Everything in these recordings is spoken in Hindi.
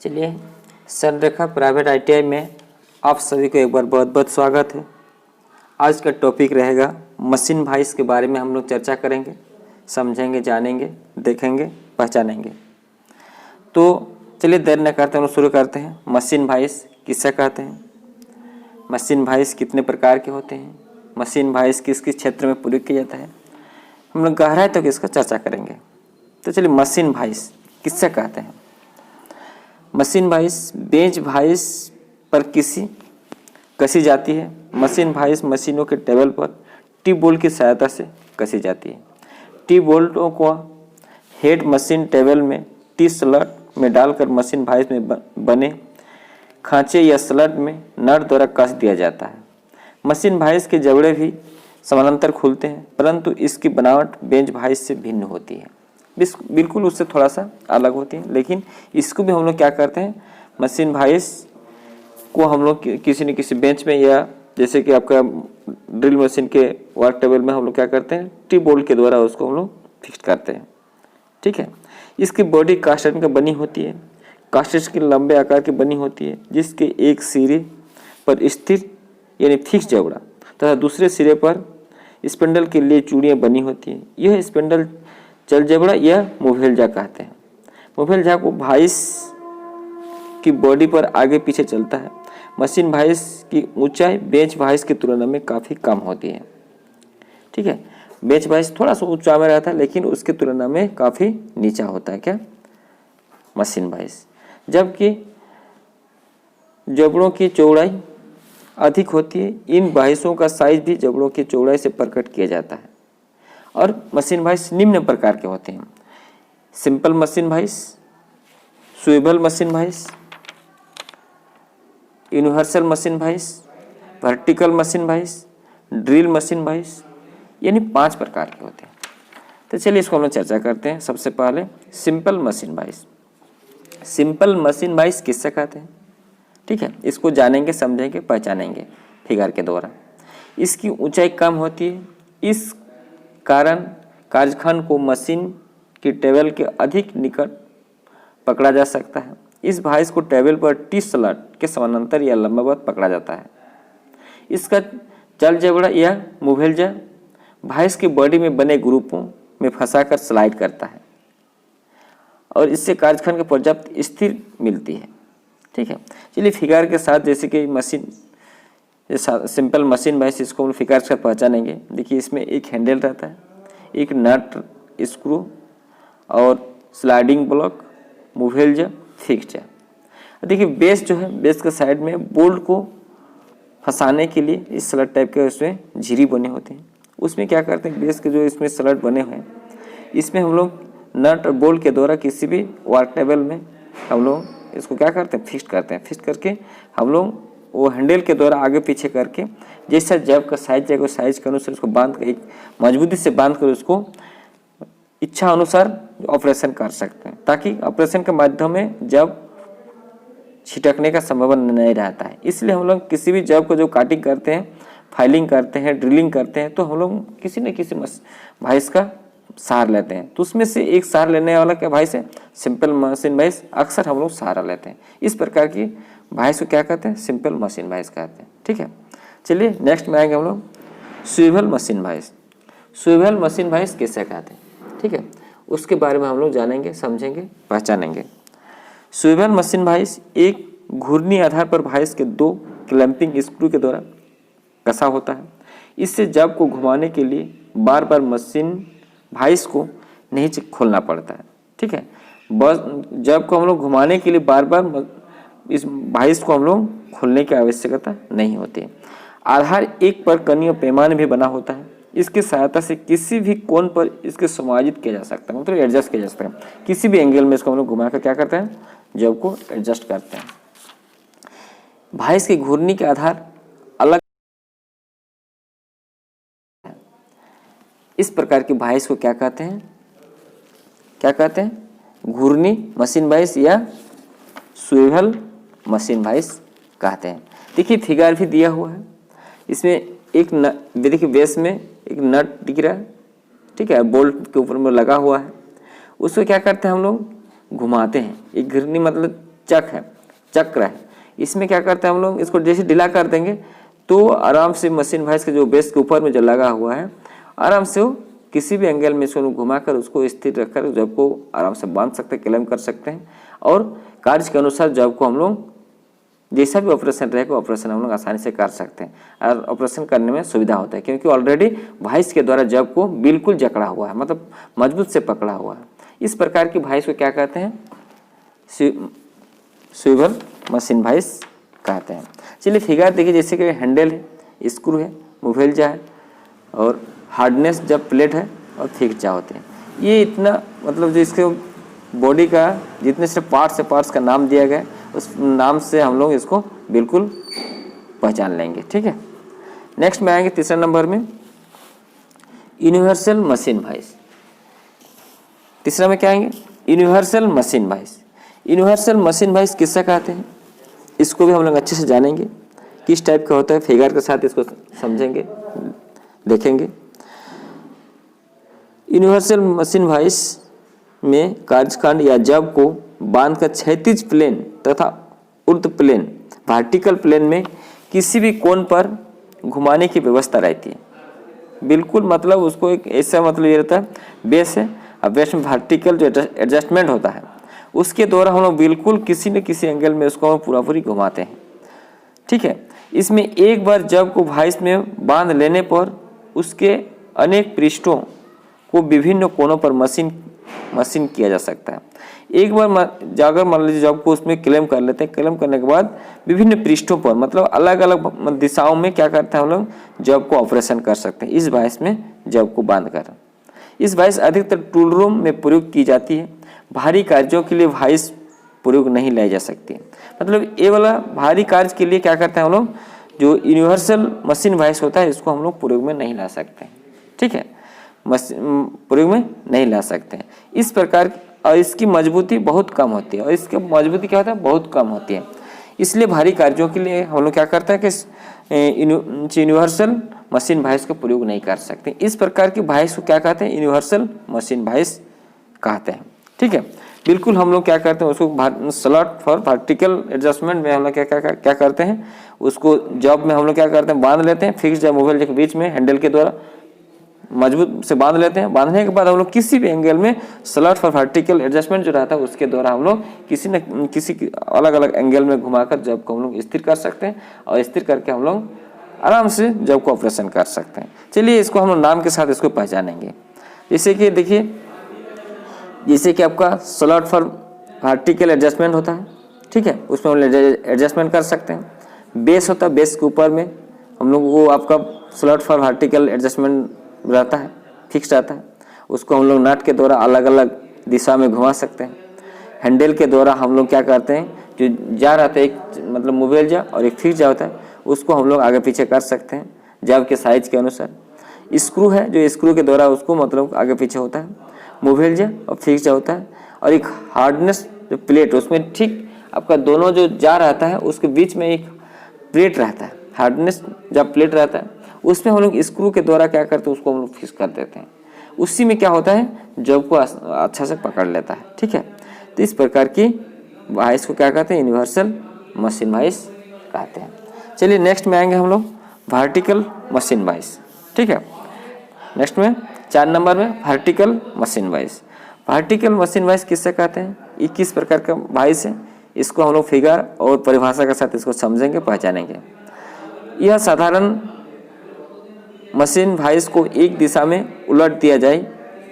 चलिए, संरेखा प्राइवेट ITI में आप सभी को एक बार बहुत बहुत स्वागत है। आज का टॉपिक रहेगा मशीन वॉइस के बारे में हम लोग चर्चा करेंगे, समझेंगे, जानेंगे, देखेंगे, पहचानेंगे। तो चलिए देर न करते हम लोग शुरू करते हैं। मशीन वॉइस किससे कहते हैं, मशीन वॉइस कितने प्रकार के होते हैं, मशीन वॉइस किस किस क्षेत्र में प्रयोग किया जाता है, हम लोग गहराई तक इसका चर्चा करेंगे। तो चलिए, मशीन वॉइस किससे कहते हैं। मशीन वॉइस बेंच वॉइस पर कसी जाती है। मशीन वॉइस मशीनों के टेबल पर टी बोल्ट की सहायता से कसी जाती है। टी बोल्टों को हेड मशीन टेबल में टी स्लॉट में डालकर मशीन वॉइस में बने खांचे या स्लॉट में नट द्वारा कस दिया जाता है। मशीन वॉइस के जबड़े भी समानांतर खुलते हैं, परंतु इसकी बनावट बेंच वॉइस से भिन्न होती है, बिल्कुल उससे थोड़ा सा अलग होती है। लेकिन इसको भी हम लोग क्या करते हैं, मशीन वॉइस को हम लोग किसी न किसी बेंच में या जैसे कि आपका ड्रिल मशीन के वर्क टेबल में हम लोग क्या करते हैं, टी बोल्ट के द्वारा उसको हम लोग फिक्स करते हैं। ठीक है। इसकी बॉडी कास्ट आयरन का बनी होती है। कास्ट आयरन की लंबे आकार की बनी होती है, जिसके एक सिरे पर स्थिर यानी फिक्स जबड़ा तथा दूसरे सिरे पर स्पिंडल के लिए चूड़ियाँ बनी होती हैं। यह स्पिंडल चल जबड़ा या मुवेलजा कहते हैं। मुवेलजा को वॉइस की बॉडी पर आगे पीछे चलता है। मशीन वॉइस की ऊंचाई बेंच वॉइस की तुलना में काफ़ी कम होती है। ठीक है, बेंच वॉइस थोड़ा सा ऊंचा में रहता है, लेकिन उसकी तुलना में काफ़ी नीचा होता है क्या, मशीन वॉइस। जबकि जबड़ों की चौड़ाई अधिक होती है। इन वॉइसों का साइज भी जबड़ों की चौड़ाई से प्रकट किया जाता है। और मशीन वॉइस निम्न प्रकार के होते हैं: simple machine voice, swivel machine voice, universal machine voice, vertical machine voice, drill machine voice, यानी 5 प्रकार के होते हैं। तो चलिए इसको हम लोग चर्चा करते हैं। सबसे पहले simple machine voice. Simple machine voice किससे कहते हैं, ठीक है, इसको जानेंगे, समझेंगे, पहचानेंगे फिगर के द्वारा। इसकी ऊंचाई कम होती है, इस कारण कार्यखंड को मशीन की टेबल के अधिक निकट पकड़ा जा सकता है। इस वॉइस को टेबल पर टी स्लॉट के समानांतर या लंबवत पकड़ा जाता है। इसका चल जबड़ा या मुवेलजा वॉइस की बॉडी में बने ग्रुपों में फंसाकर स्लाइड करता है और इससे कार्यखंड को पर्याप्त स्थिर मिलती है। ठीक है, चलिए फिगर के साथ, जैसे कि मशीन सिंपल मशीन वॉइस, इसको हम फिगर से पहचानेंगे। देखिए, इसमें एक हैंडल रहता है, एक नट, स्क्रू और स्लाइडिंग ब्लॉक, मुवेलजा, फिक्सचर। देखिए बेस जो है, बेस के साइड में बोल्ट को फंसाने के लिए इस स्लॉट टाइप के उसमें झिरी बने होते हैं। उसमें क्या करते हैं, बेस के जो इसमें स्लॉट बने हुए हैं, इसमें हम लोग नट और बोल्ट के द्वारा किसी भी वर्क टेबल में हम लोग इसको क्या करते हैं, फिक्स करते हैं। फिक्स करके हम लोग वो हैंडल के द्वारा आगे पीछे करके जैसा जब का साइज जाएगा उस साइज के अनुसार उसको बांध कर, एक मजबूती से बांध कर उसको इच्छा अनुसार ऑपरेशन कर सकते हैं, ताकि ऑपरेशन के माध्यम में जब छिटकने का संभावना नहीं रहता है। इसलिए हम लोग किसी भी जब को जो काटिंग करते हैं, फाइलिंग करते हैं, ड्रिलिंग करते हैं, तो हम लोग किसी न किसी वॉइस का सहारा लेते हैं। तो उसमें से एक सहारा लेने वाला क्या वॉइस है, सिंपल मशीन वॉइस। अक्सर हम लोग सहारा लेते हैं। इस प्रकार की वॉइस को क्या कहते हैं, सिंपल मशीन वॉइस कहते हैं। ठीक है, चलिए नेक्स्ट में आएंगे हम लोग swivel machine voice. Swivel machine voice किससे कहते हैं, ठीक है, उसके बारे में हम लोग जानेंगे, समझेंगे, पहचानेंगे। स्विवल मशीन वॉइस एक घूर्णी आधार पर वॉइस के 2 क्लैंपिंग स्क्रू के द्वारा कसा होता है। इससे जब को घुमाने के लिए बार बार मशीन वॉइस को नहीं खोलना पड़ता है। ठीक है, बस जब को हम लोग घुमाने के लिए बार बार इस वॉइस को हम लोग खोलने की आवश्यकता नहीं होती है। आधार एक पर कनियों पैमाने भी बना होता है। इसकी सहायता से किसी भी कोण पर इसके समायोजित किया जा सकता है, मतलब एडजस्ट किया जा सकता है। किसी भी एंगल में इसको हम लोग घुमाकर क्या करते हैं, जब को एडजस्ट करते हैं। वॉइस की घूर्णी के आधार अलग, इस प्रकार की वॉइस को क्या कहते हैं, क्या कहते हैं, घूर्णी मशीन वॉइस या स्विवल मशीन वॉइस कहते हैं। देखिए फिगर भी दिया हुआ है, इसमें एक देखिए बेस में एक नट दिख रहा है, ठीक है, बोल्ट के ऊपर में लगा हुआ है। उसको क्या करते हैं, हम लोग घुमाते हैं। एक घूर्णी मतलब चक्र है, इसमें क्या करते हैं हम लोग, इसको जैसे ढीला कर देंगे तो आराम से मशीन भाइस के जो बेस के ऊपर में जो लगा हुआ है आराम से वो किसी भी एंगल में इसको घुमाकर उसको स्थिर रखकर जॉब को आराम से बांध सकते हैं, क्लेम कर सकते हैं और कार्य के अनुसार जॉब को हम लोग जैसा भी ऑपरेशन रहेगा ऑपरेशन हम लोग आसानी से कर सकते हैं और ऑपरेशन करने में सुविधा होता है क्योंकि ऑलरेडी भाइस के द्वारा जॉब को बिल्कुल जकड़ा हुआ है, मतलब मजबूत से पकड़ा हुआ है। इस प्रकार की भाइस को क्या कहते हैं, स्विvel मशीन भाइस कहते हैं। चलिए फिगर देखिए, जैसे कि हैंडल है, स्क्रू है, मुवेलजा है और हार्डनेस जब प्लेट है और फिक्सा होते हैं। ये इतना मतलब जो इसके बॉडी का जितने से पार्ट्स का नाम दिया गया उस नाम से हम लोग इसको बिल्कुल पहचान लेंगे, ठीक है। नेक्स्ट में आएंगे तीसरा नंबर में यूनिवर्सल मशीन भाइस। तीसरा में क्या आएंगे, universal machine vice. Universal machine vice किससे कहते हैं, इसको भी हम लोग अच्छे से जानेंगे किस टाइप का होता है, फिगर के साथ इसको समझेंगे देखेंगे। यूनिवर्सल मशीन भाइस में कार्यकांड या जॉब को बांधकर क्षैतिज प्लेन तथा ऊर्ध्व प्लेन वर्टिकल प्लेन में किसी भी कोण पर घुमाने की व्यवस्था रहती है। बिल्कुल मतलब उसको एक ऐसा मतलब ये रहता है, बेस है और बेस में वर्टिकल जो एडजस्टमेंट होता है उसके द्वारा हम लोग बिल्कुल किसी न किसी एंगल में उसको पूरी घुमाते हैं, ठीक है। इसमें एक बार जॉब को भाइस में बांध लेने पर उसके अनेक पृष्ठों को विभिन्न कोणों पर मशीन किया जा सकता है। एक बार अगर मान लीजिए जॉब को उसमें क्लेम कर लेते हैं, क्लेम करने के बाद विभिन्न पृष्ठों पर मतलब अलग अलग दिशाओं में क्या करते हैं हम लोग जॉब को ऑपरेशन कर सकते हैं इस वाइस में जॉब को बांधकर। इस वाइस अधिकतर टूल रूम में प्रयोग की जाती है। भारी कार्यों के लिए वाइस प्रयोग नहीं लाई जा सकती, मतलब ये वाला भारी कार्य के लिए क्या करते हैं हम लोग, जो यूनिवर्सल मशीन वाइस होता है इसको हम लोग प्रयोग में नहीं ला सकते, ठीक है, प्रयोग में नहीं ला सकते हैं। इस प्रकार और इसकी मजबूती बहुत कम होती है और इसकी मजबूती क्या होता है, बहुत कम होती है। इसलिए भारी कार्यों के लिए हम लोग क्या करते हैं कि यूनिवर्सल मशीन वाइस का प्रयोग नहीं कर सकते। इस प्रकार की वाइस को क्या कहते हैं, यूनिवर्सल मशीन वाइस कहते हैं, ठीक है। बिल्कुल हम लोग क्या करते हैं उसको स्लॉट फॉर वर्टिकल एडजस्टमेंट में हम लोग क्या करते हैं, उसको जॉब में हम लोग क्या करते हैं बांध लेते हैं, फिक्स या मूवेबल के बीच में हैंडल के द्वारा मजबूत से बांध लेते हैं। बांधने के बाद हम लोग किसी भी एंगल में स्लॉट फॉर वर्टिकल एडजस्टमेंट जो रहता है उसके द्वारा हम लोग किसी न किसी अलग अलग एंगल में घुमाकर जॉब को हम लोग स्थिर कर सकते हैं और स्थिर करके हम लोग आराम से जॉब को ऑपरेशन कर सकते हैं। चलिए इसको हम लोग नाम के साथ इसको पहचानेंगे। जैसे कि देखिए, जैसे कि आपका स्लॉट फॉर वर्टिकल एडजस्टमेंट होता है, ठीक है, उसमें हम लोग एडजस्टमेंट कर सकते हैं। बेस होता है, बेस के ऊपर में हम लोग वो आपका स्लॉट फॉर वर्टिकल एडजस्टमेंट रहता है, फिक्स रहता है, उसको हम लोग नट के द्वारा अलग अलग दिशा में घुमा सकते हैं। हैंडल के द्वारा हम लोग क्या करते हैं, जो जा रहता है एक मतलब मोबाइल जा और एक फिक्स जा होता है उसको हम लोग आगे पीछे कर सकते हैं जॉब के साइज के अनुसार। स्क्रू है, जो स्क्रू के द्वारा उसको मतलब आगे पीछे होता है, मोबाइल जा और फिक्स जा होता है। और एक हार्डनेस जो प्लेट, उसमें ठीक आपका दोनों जो जा रहता है उसके बीच में एक प्लेट रहता है, हार्डनेस जब प्लेट रहता है उसमें हम लोग स्क्रू के द्वारा क्या करते हैं उसको हम लोग फिक्स कर देते हैं। उसी में क्या होता है, जॉब को अच्छा से पकड़ लेता है, ठीक है। तो इस प्रकार की वाइस को क्या कहते हैं, यूनिवर्सल मशीन वाइस कहते हैं। चलिए नेक्स्ट में आएंगे हम लोग वर्टिकल मशीन वाइस, ठीक है। नेक्स्ट में 4 नंबर में vertical machine vice. Vertical machine vice किससे कहते हैं, ये किस प्रकार का वाइस है, इसको हम लोग फिगर और परिभाषा के साथ इसको समझेंगे पहचानेंगे। यह साधारण मशीन वाइस को एक दिशा में उलट दिया जाए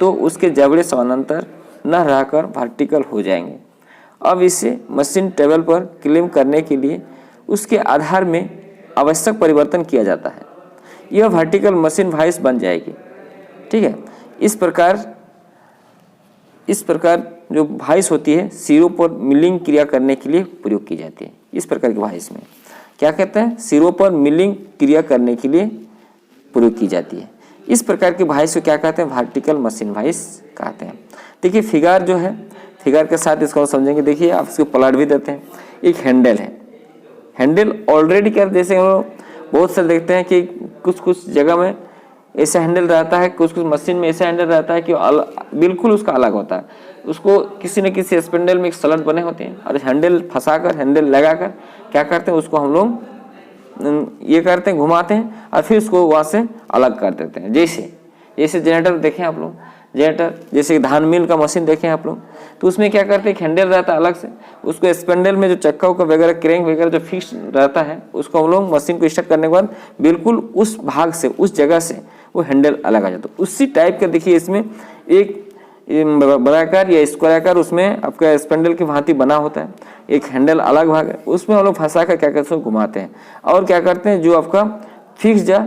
तो उसके जबड़े समानांतर न रहकर वर्टिकल हो जाएंगे। अब इसे मशीन टेबल पर क्लेम करने के लिए उसके आधार में आवश्यक परिवर्तन किया जाता है, यह वर्टिकल मशीन वाइस बन जाएगी, ठीक है। इस प्रकार जो वाइस होती है सिरों पर मिलिंग क्रिया करने के लिए प्रयोग की जाती है। इस प्रकार की वाइस में क्या कहते हैं, सिरों पर मिलिंग क्रिया करने के लिए प्रयोग की जाती है। इस प्रकार की वाइस को क्या कहते हैं, वर्टिकल मशीन वाइस कहते हैं। देखिए फिगर जो है, फिगर के साथ इसको समझेंगे। देखिए आप इसको पलट भी देते हैं। एक हैंडल है, हैंडल ऑलरेडी क्या जैसे हम लोग बहुत सारे देखते हैं कि कुछ जगह में ऐसा हैंडल रहता है, कुछ मशीन में ऐसा हैंडल रहता है कि बिल्कुल उसका अलग होता है। उसको किसी न किसी स्पिंडल में एक स्लॉट बने होते हैं और हैंडल फंसाकर हैंडल लगाकर क्या करते हैं, उसको हम लोग ये करते हैं, घुमाते हैं और फिर उसको वहाँ से अलग कर देते हैं। जैसे जनरेटर देखें आप लोग, जनरेटर जैसे धान मिल का मशीन देखें आप लोग, तो उसमें क्या करते हैं, हैंडल रहता है अलग से, उसको स्पिंडल में जो चक्का का वगैरह क्रेंक वगैरह जो फिक्स रहता है, उसको हम लोग मशीन को स्टार्ट करने के बाद बिल्कुल उस भाग से, उस जगह से वो हैंडल अलग आ जाता है। उसी टाइप का देखिए इसमें एक बड़ाकार या स्क्वायर आकार उसमें आपका स्पिंडल की भांति बना होता है, एक हैंडल अलग भाग है, उसमें हम लोग फंसा कर क्या करते हैं, घुमाते हैं और क्या करते हैं, जो आपका फिक्स जा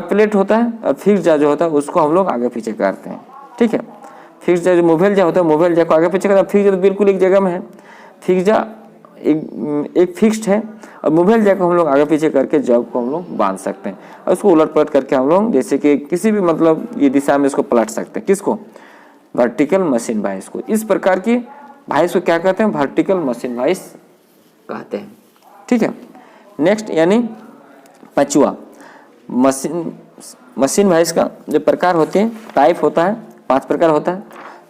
प्लेट होता है और फिक्स जा जो होता है उसको हम लोग आगे पीछे करते हैं। ठीक है, फिक्स जा जो मोबाइल जा होता है, मोबाइल जा को आगे पीछे करते हैं। फिक्स जा तो बिल्कुल एक जगह में है, फिक्स जा एक फिक्स्ड है और मोबाइल जा को हम लोग आगे पीछे करके जॉब को हम लोग बांध सकते हैं और उसको उलट पलट करके हम लोग जैसे कि किसी भी मतलब ये दिशा में इसको पलट सकते हैं। किसको? वर्टिकल मशीन वाइस को। इस प्रकार की वाइस को क्या कहते हैं? वर्टिकल मशीन वाइस कहते हैं। ठीक है, नेक्स्ट यानी पांचवा मशीन वाइस का जो प्रकार होते हैं, टाइप होता है, 5 प्रकार होता है।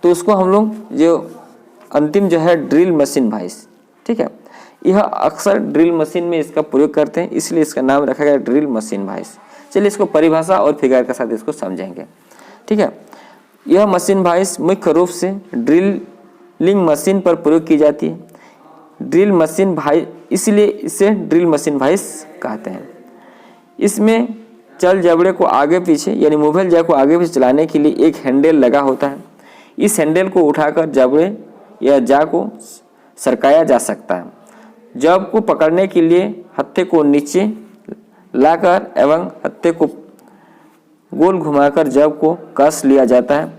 तो उसको हम लोग जो अंतिम जो है ड्रिल मशीन वाइस, ठीक है, यह अक्सर ड्रिल मशीन में इसका प्रयोग करते हैं, इसलिए इसका नाम रखा गया ड्रिल मशीन वाइस। चलिए इसको परिभाषा और फिगर के साथ इसको समझेंगे। ठीक है, यह मशीन वाइस मुख्य रूप से ड्रिलिंग मशीन पर प्रयोग की जाती है। ड्रिल मशीन वाइस, इसलिए इसे ड्रिल मशीन वाइस कहते हैं। इसमें चल जबड़े को आगे पीछे यानी मूवल जा को आगे पीछे चलाने के लिए एक हैंडल लगा होता है। इस हैंडल को उठाकर जबड़े या जा को सरकाया जा सकता है। जब को पकड़ने के लिए हत्थे को नीचे लाकर एवं हत्थे को गोल घुमाकर जब को कस लिया जाता है।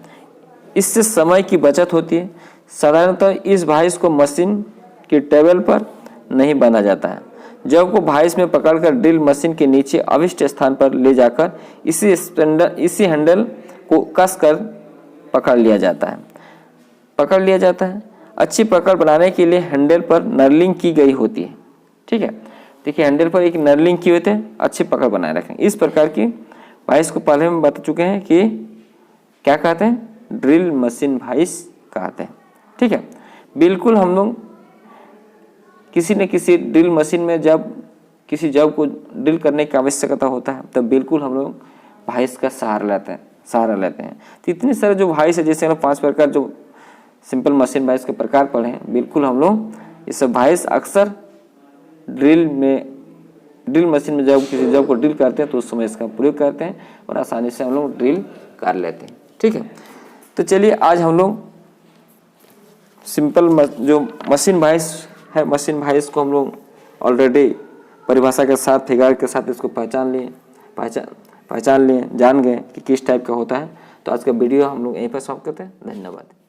इससे समय की बचत होती है। साधारणतः इस वाइस को मशीन की टेबल पर नहीं बांधा जाता है। जब को वाइस में पकड़कर ड्रिल मशीन के नीचे अविष्ट स्थान पर ले जाकर इसी हैंडल को कस कर पकड़ लिया जाता है। अच्छी पकड़ बनाने के लिए हैंडल पर नर्लिंग की गई होती है। ठीक है, देखिए हैंडल पर एक नर्लिंग की होती है, अच्छी पकड़ बनाए रखें। इस प्रकार की वाइस को पहले हम बता चुके हैं कि क्या कहते हैं, ड्रिल मशीन वाइस कहते हैं। ठीक है, बिल्कुल हम लोग किसी न किसी ड्रिल मशीन में जब किसी जॉब को ड्रिल करने की आवश्यकता होता है तब बिल्कुल हम लोग वाइस का सहारा लेते हैं। तो इतने सारे जो वाइस है, जैसे हम 5 प्रकार जो सिंपल मशीन वाइस के प्रकार पढ़े हैं, बिल्कुल हम लोग ये सब वाइस अक्सर ड्रिल मशीन में जब किसी जॉब को ड्रिल करते हैं तो उस समय इसका प्रयोग करते हैं और आसानी से हम लोग ड्रिल कर लेते हैं। ठीक है, तो चलिए आज हम लोग सिंपल जो मशीन वाइस है, मशीन वाइस को हम लोग ऑलरेडी परिभाषा के साथ, फिगर के साथ इसको पहचान लिए, जान गए कि किस टाइप का होता है। तो आज का वीडियो हम लोग यहीं पर समाप्त करते हैं। धन्यवाद।